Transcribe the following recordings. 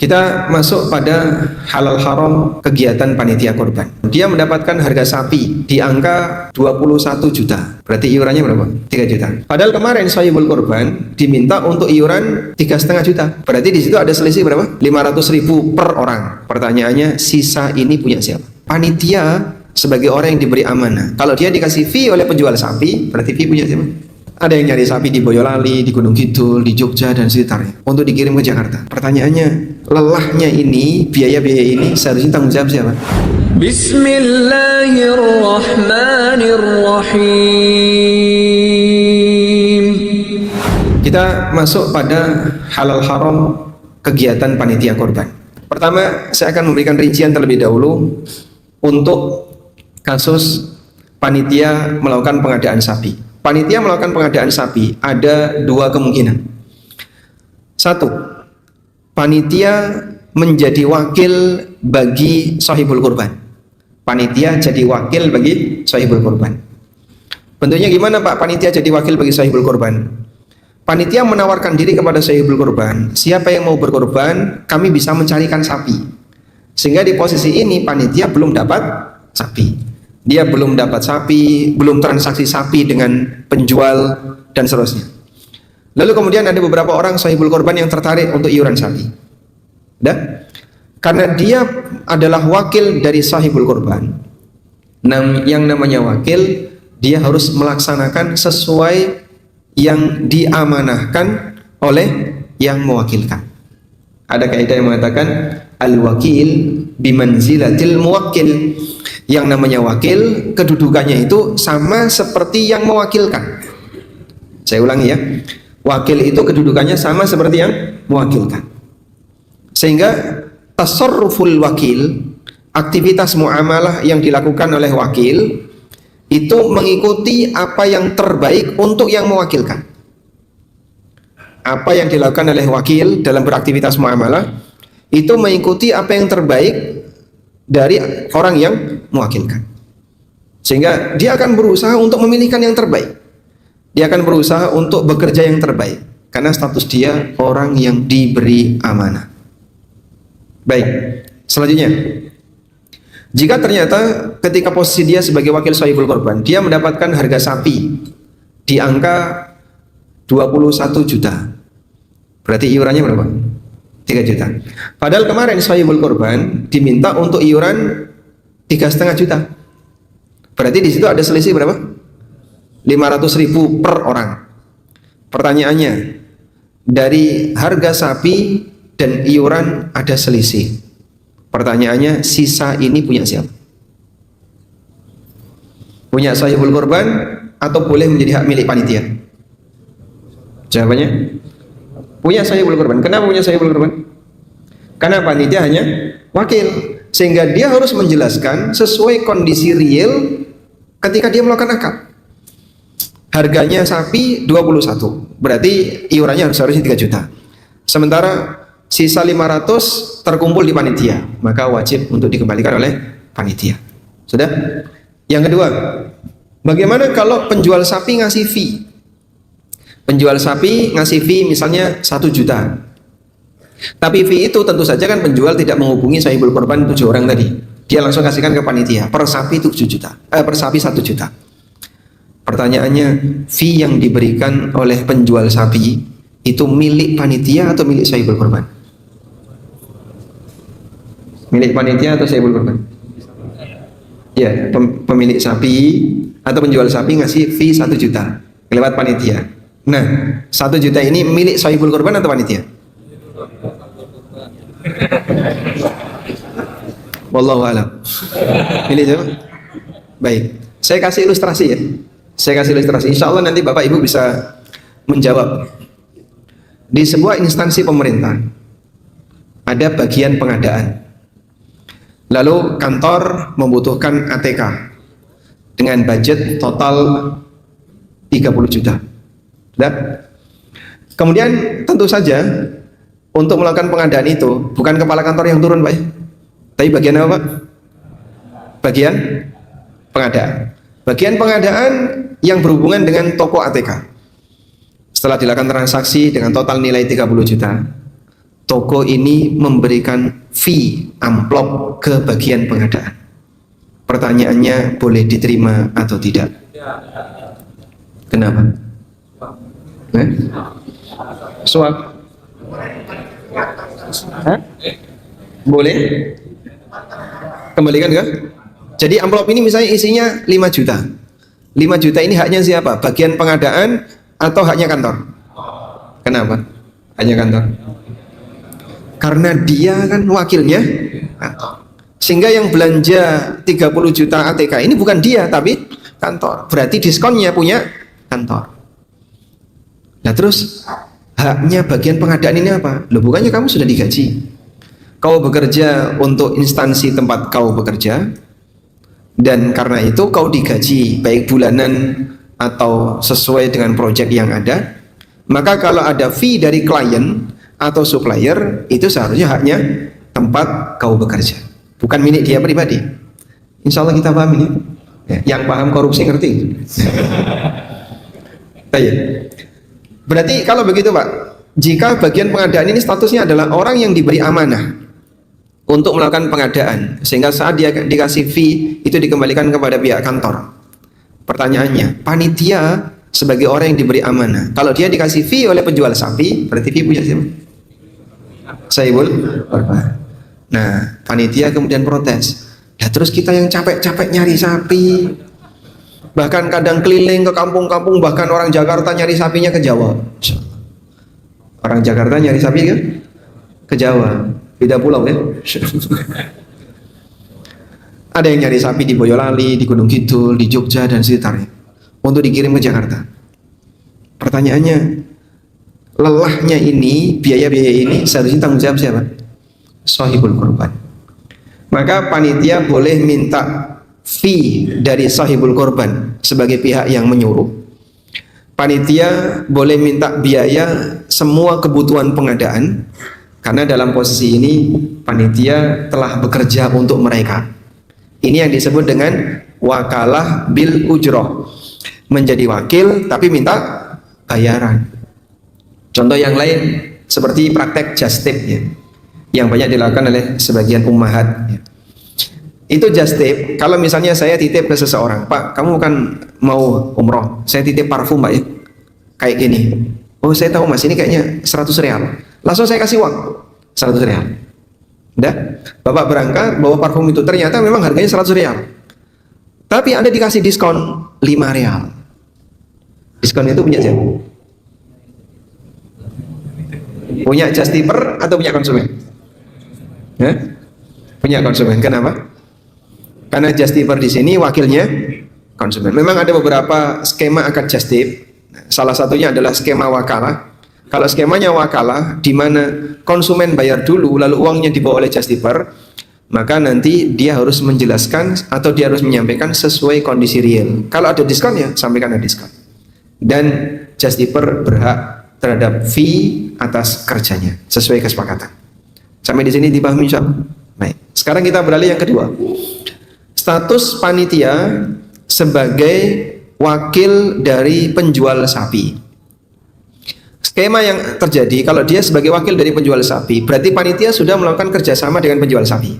Kita masuk pada halal haram kegiatan panitia kurban. Dia mendapatkan harga sapi di angka 21 juta. Berarti iurannya berapa? 3 juta. Padahal kemarin sahibul kurban diminta untuk iuran 3,5 juta. Berarti di situ ada selisih berapa? 500.000 per orang. Pertanyaannya, sisa ini punya siapa? Panitia sebagai orang yang diberi amanah. Kalau dia dikasih fee oleh penjual sapi, berarti fee punya siapa? Ada yang nyari sapi di Boyolali, di Gunung Kidul, di Jogja dan sekitarnya untuk dikirim ke Jakarta. Pertanyaannya, lelahnya ini, biaya-biaya ini seharusnya tanggung jawab siapa? Bismillahirrahmanirrahim. Kita masuk pada halal haram kegiatan panitia kurban. Pertama, saya akan memberikan rincian terlebih dahulu untuk kasus panitia melakukan pengadaan sapi. Panitia melakukan pengadaan sapi ada dua kemungkinan. Satu, panitia menjadi wakil bagi sahibul kurban. Panitia jadi wakil bagi sahibul kurban. Bentuknya gimana Pak panitia jadi wakil bagi sahibul kurban? Panitia menawarkan diri kepada sahibul kurban, siapa yang mau berkorban, kami bisa mencarikan sapi. Sehingga di posisi ini panitia belum dapat sapi. Dia belum dapat sapi, belum transaksi sapi dengan penjual dan seterusnya. Lalu kemudian ada beberapa orang sahibul korban yang tertarik untuk iuran sapi. Karena dia adalah wakil dari sahibul korban, yang namanya wakil, dia harus melaksanakan sesuai yang diamanahkan oleh yang mewakilkan. Ada kaidah yang mengatakan al-wakil bimanzilatil muwakkil. Yang namanya wakil, kedudukannya itu sama seperti yang mewakilkan. Saya ulangi ya, wakil itu kedudukannya sama seperti yang mewakilkan. Sehingga tasarruful wakil, aktivitas muamalah yang dilakukan oleh wakil itu mengikuti apa yang terbaik untuk yang mewakilkan. Apa yang dilakukan oleh wakil dalam beraktivitas muamalah itu mengikuti apa yang terbaik dari orang yang mewakilkan. Sehingga dia akan berusaha untuk memilihkan yang terbaik. Dia akan berusaha untuk bekerja yang terbaik karena status dia orang yang diberi amanah. Baik, selanjutnya, jika ternyata ketika posisi dia sebagai wakil sahibul korban, dia mendapatkan harga sapi di angka 21 juta. Berarti iurannya berapa? 3 juta. Padahal kemarin sahibul korban diminta untuk iuran 3,5 juta. Berarti di situ ada selisih berapa? 500.000 per orang. Pertanyaannya, dari harga sapi dan iuran ada selisih. Pertanyaannya, sisa ini punya siapa? Punya sahibul korban atau boleh menjadi hak milik panitia? Jawabannya, punya sahibul korban. Kenapa punya sahibul korban? Karena panitia hanya wakil, sehingga dia harus menjelaskan sesuai kondisi real ketika dia melakukan akad. Harganya sapi 21, berarti iurannya harusnya 3 juta. Sementara sisa 500 terkumpul di panitia, maka wajib untuk dikembalikan oleh panitia. Sudah? Yang kedua, bagaimana kalau penjual sapi ngasih fee? Penjual sapi ngasih fee misalnya 1 juta. Tapi fee itu tentu saja kan penjual tidak menghubungi sahibul korban 7 orang tadi. Dia langsung kasihkan ke panitia. Per sapi 7 juta. Per sapi 1 juta. Pertanyaannya, fee yang diberikan oleh penjual sapi itu milik panitia atau milik sahibul korban? Milik panitia atau sahibul korban? Ya, pemilik sapi atau penjual sapi ngasih fee 1 juta lewat panitia. Nah, 1 juta ini milik sahibul korban atau panitia? Wallahu a'lam. Milik siapa? Baik, saya kasih ilustrasi ya. Saya kasih ilustrasi. Insya Allah nanti Bapak Ibu bisa menjawab. Di sebuah instansi pemerintah ada bagian pengadaan. Lalu kantor membutuhkan ATK dengan budget total 30 juta. Kemudian tentu saja untuk melakukan pengadaan itu bukan kepala kantor yang turun Pak ya, tapi bagian apa Pak? Bagian pengadaan. Bagian pengadaan yang berhubungan dengan toko ATK. Setelah dilakukan transaksi dengan total nilai 30 juta, toko ini memberikan fee amplop ke bagian pengadaan. Pertanyaannya, boleh diterima atau tidak? Kenapa? Suap? Boleh? Kembalikan kah? Jadi amplop ini misalnya isinya 5 juta. 5 juta ini haknya siapa? Bagian pengadaan atau haknya kantor? Kenapa? Haknya kantor. Karena dia kan wakilnya kantor. Sehingga yang belanja 30 juta ATK ini bukan dia tapi kantor. Berarti diskonnya punya kantor. Nah terus haknya bagian pengadaan ini apa? Loh, bukannya kamu sudah digaji? Kau bekerja untuk instansi tempat kau bekerja, dan karena itu kau digaji baik bulanan atau sesuai dengan proyek yang ada. Maka kalau ada fee dari klien atau supplier, itu seharusnya haknya tempat kau bekerja, bukan milik dia pribadi. Insya Allah kita paham ini. Yang paham korupsi ngerti. Berarti kalau begitu Pak, jika bagian pengadaan ini statusnya adalah orang yang diberi amanah untuk melakukan pengadaan, sehingga saat dia dikasih fee itu dikembalikan kepada pihak kantor. Pertanyaannya, panitia sebagai orang yang diberi amanah, kalau dia dikasih fee oleh penjual sapi, berarti fee punya siapa? Sahibul korban. Nah, panitia kemudian protes. Ya terus kita yang capek-capek nyari sapi, bahkan kadang keliling ke kampung-kampung, bahkan orang Jakarta nyari sapinya ke Jawa. Orang Jakarta nyari sapi ke Jawa, beda pulau ya. Ada yang nyari sapi di Boyolali, di Gunung Kidul, di Jogja dan sekitarnya untuk dikirim ke Jakarta. Pertanyaannya, lelahnya ini, biaya-biaya ini seharusnya tanggung jawab siapa? Sahibul korban. Maka panitia boleh minta fee dari sahibul korban sebagai pihak yang menyuruh. Panitia boleh minta biaya semua kebutuhan pengadaan, karena dalam posisi ini panitia telah bekerja untuk mereka. Ini yang disebut dengan wakalah bil ujroh, menjadi wakil tapi minta bayaran. Contoh yang lain seperti praktek just tip ya, yang banyak dilakukan oleh sebagian ummahat ya. Itu just tip. Kalau misalnya saya titip ke seseorang, Pak, kamu kan mau umroh, saya titip parfum Pak ya, kayak gini. Oh saya tahu Mas, ini kayaknya 100 real. Langsung saya kasih uang 100 real. Udah, Bapak berangkat bawa parfum itu, ternyata memang harganya 100 real, tapi Anda dikasih diskon 5 real. Diskon itu punya siapa? Punya just tipper atau punya konsumen? Punya konsumen. Kenapa? Karena just tipper di sini wakilnya konsumen. Memang ada beberapa skema akad just tip. Salah satunya adalah skema wakalah. Kalau skemanya wakalah, di mana konsumen bayar dulu, lalu uangnya dibawa oleh just tipper, maka nanti dia harus menjelaskan atau dia harus menyampaikan sesuai kondisi real. Kalau ada diskon ya sampaikan ada diskon. Dan just tipper berhak terhadap fee atas kerjanya sesuai kesepakatan. Sampai di sini dipahami insyaallah. Baik. Sekarang kita beralih yang kedua. Status panitia sebagai wakil dari penjual sapi. Skema yang terjadi kalau dia sebagai wakil dari penjual sapi, berarti panitia sudah melakukan kerjasama dengan penjual sapi.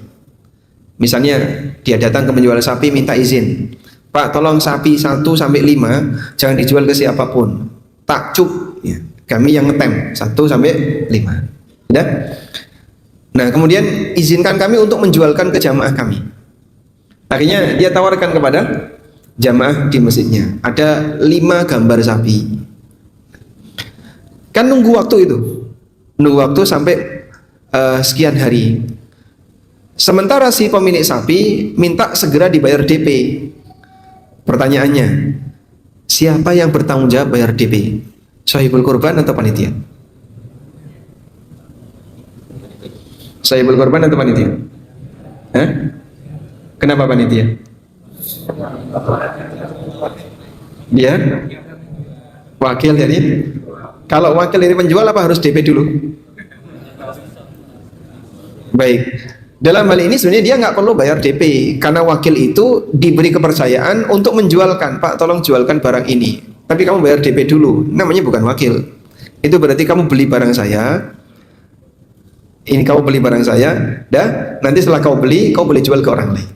Misalnya dia datang ke penjual sapi minta izin, Pak tolong sapi 1 sampai 5 jangan dijual ke siapapun, takcuk ya, kami yang ngetem 1 sampai 5. Udah? Nah kemudian izinkan kami untuk menjualkan ke jamaah kami. Akhirnya dia tawarkan kepada jamaah di masjidnya, ada 5 gambar sapi. Kan nunggu waktu itu, nunggu waktu sampai sekian hari. Sementara si pemilik sapi minta segera dibayar DP. Pertanyaannya, siapa yang bertanggung jawab bayar DP? Sahibul korban atau panitia? Sahibul korban atau panitia? Kenapa panitia? Dia wakil dari. Kalau wakil dari penjual apa harus DP dulu? Baik. Dalam hal ini sebenarnya dia nggak perlu bayar DP karena wakil itu diberi kepercayaan untuk menjualkan. Pak, tolong jualkan barang ini. Tapi kamu bayar DP dulu. Namanya bukan wakil. Itu berarti kamu beli barang saya, ini kau beli barang saya, dah nanti setelah kau beli, kau boleh jual ke orang lain.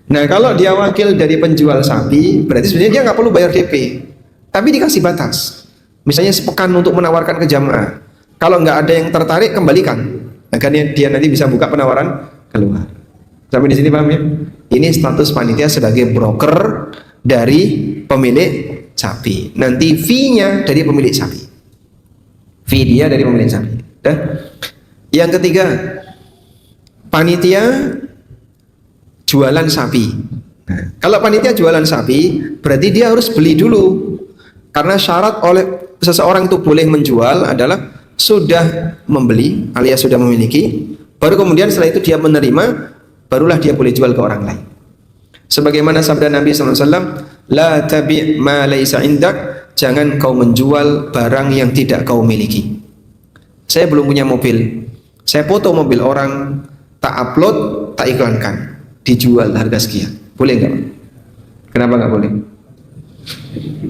Nah kalau dia wakil dari penjual sapi, berarti sebenarnya dia nggak perlu bayar DP, tapi dikasih batas. Misalnya sepekan untuk menawarkan ke jamaah. Kalau nggak ada yang tertarik, kembalikan. Agar dia nanti bisa buka penawaran keluar. Sampai di sini paham ya? Ini status panitia sebagai broker dari pemilik sapi. Nanti fee-nya dari pemilik sapi. Fee dia dari pemilik sapi. Dah. Yang ketiga, panitia jualan sapi. Nah, kalau panitia jualan sapi, berarti dia harus beli dulu. Karena syarat oleh seseorang itu boleh menjual adalah sudah membeli alias sudah memiliki, baru kemudian setelah itu dia menerima, barulah dia boleh jual ke orang lain. Sebagaimana sabda Nabi SAW, la tabi' ma laysa indak, jangan kau menjual barang yang tidak kau miliki. Saya belum punya mobil, saya foto mobil orang, tak upload, tak iklankan, dijual harga sekian, boleh nggak? Kenapa nggak boleh?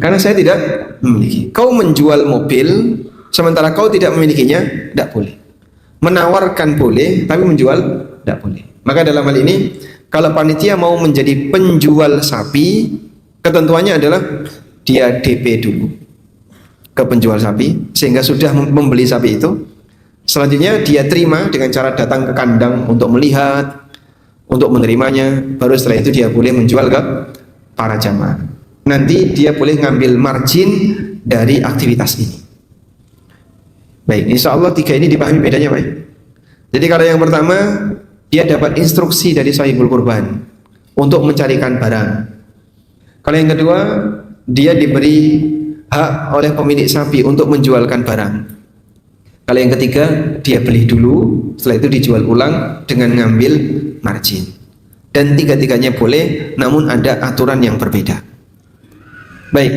Karena saya tidak memiliki. Kau menjual mobil sementara kau tidak memilikinya, tidak boleh. Menawarkan boleh, tapi menjual tidak boleh. Maka dalam hal ini, kalau panitia mau menjadi penjual sapi, ketentuannya adalah dia DP dulu ke penjual sapi, sehingga sudah membeli sapi itu. Selanjutnya dia terima dengan cara datang ke kandang untuk melihat, untuk menerimanya. Baru setelah itu dia boleh menjual ke para jamaah. Nanti dia boleh ngambil margin dari aktivitas ini. Baik, insya Allah tiga ini dipahami bedanya baik. Jadi kalau yang pertama, dia dapat instruksi dari sahibul kurban untuk mencarikan barang. Kalau yang kedua, dia diberi hak oleh pemilik sapi untuk menjualkan barang. Kalau yang ketiga, dia beli dulu, setelah itu dijual ulang dengan ngambil margin. Dan tiga-tiganya boleh, namun ada aturan yang berbeda. Baik.